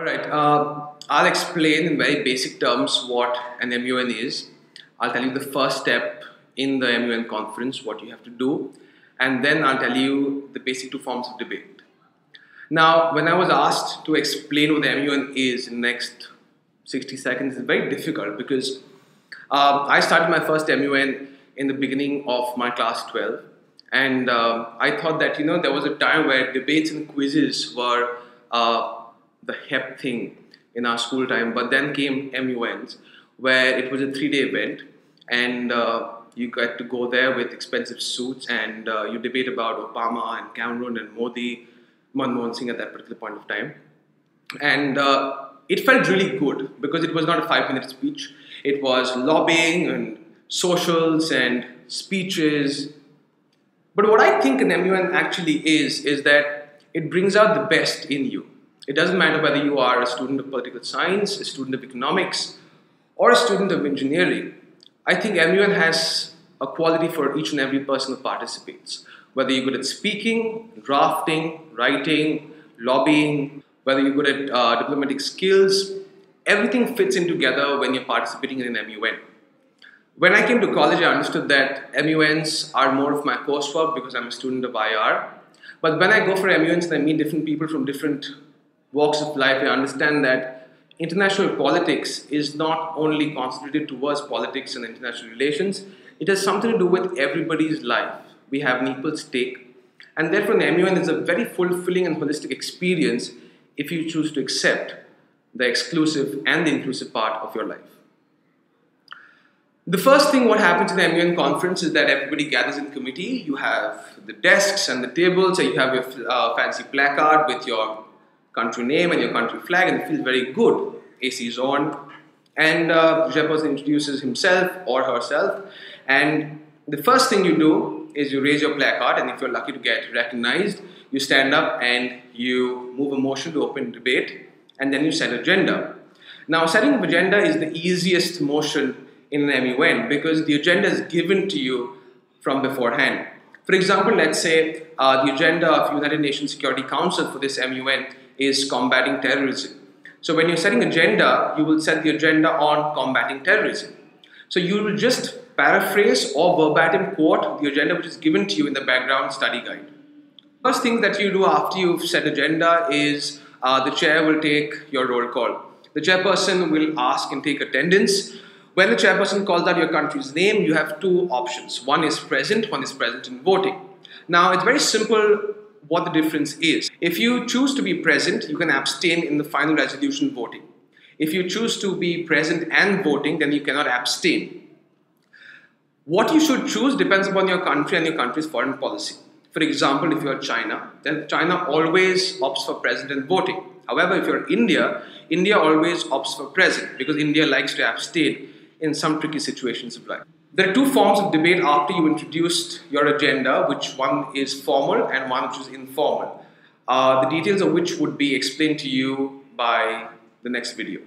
Alright, I'll explain in very basic terms what an MUN is. I'll tell you the first step in the MUN conference, what you have to do, and then I'll tell you the basic two forms of debate. Now, when I was asked to explain what the MUN is in the next 60 seconds, it's very difficult because I started my first MUN in the beginning of my class 12, and I thought that there was a time where debates and quizzes were the hep thing in our school time, but then came MUNs, where it was a 3-day event, and you got to go there with expensive suits, and you debate about Obama and Cameron and Modi, Manmohan Singh at that particular point of time. And it felt really good because it was not a 5-minute speech. It was lobbying and socials and speeches. But what I think an MUN actually is that it brings out the best in you. It doesn't matter whether you are a student of political science, a student of economics, or a student of engineering. I think MUN has a quality for each and every person who participates. Whether you're good at speaking, drafting, writing, lobbying, whether you're good at diplomatic skills, everything fits in together when you're participating in an MUN. When I came to college, I understood that MUNs are more of my coursework because I'm a student of IR. But when I go for MUNs and I meet different people from different walks of life, I understand that international politics is not only concentrated towards politics and international relations, it has something to do with everybody's life. We have an equal stake, and therefore an MUN is a very fulfilling and holistic experience if you choose to accept the exclusive and the inclusive part of your life. The first thing what happens in the MUN conference is that everybody gathers in committee. You have the desks and the tables, and you have your fancy placard with your country name and your country flag, and it feels very good. AC is on, and the chairperson introduces himself or herself, and the first thing you do is you raise your placard, and if you're lucky to get recognized, you stand up and you move a motion to open debate, and then you set agenda. Now, setting up agenda is the easiest motion in an MUN because the agenda is given to you from beforehand. For example, let's say the agenda of United Nations Security Council for this MUN is combating terrorism. So when you're setting agenda, you will set the agenda on combating terrorism. So you will just paraphrase or verbatim quote the agenda which is given to you in the background study guide. First thing that you do after you've set agenda is the chair will take your roll call. The chairperson will ask and take attendance. When the chairperson calls out your country's name, you have two options. One is present in voting. Now, it's very simple what the difference is. If you choose to be present, you can abstain in the final resolution voting. If you choose to be present and voting, then you cannot abstain. What you should choose depends upon your country and your country's foreign policy. For example, if you are China, then China always opts for present and voting. However, if you're India, India always opts for present because India likes to abstain in some tricky situations of life. There are two forms of debate after you introduced your agenda, which one is formal and one which is informal. The details of which would be explained to you by the next video.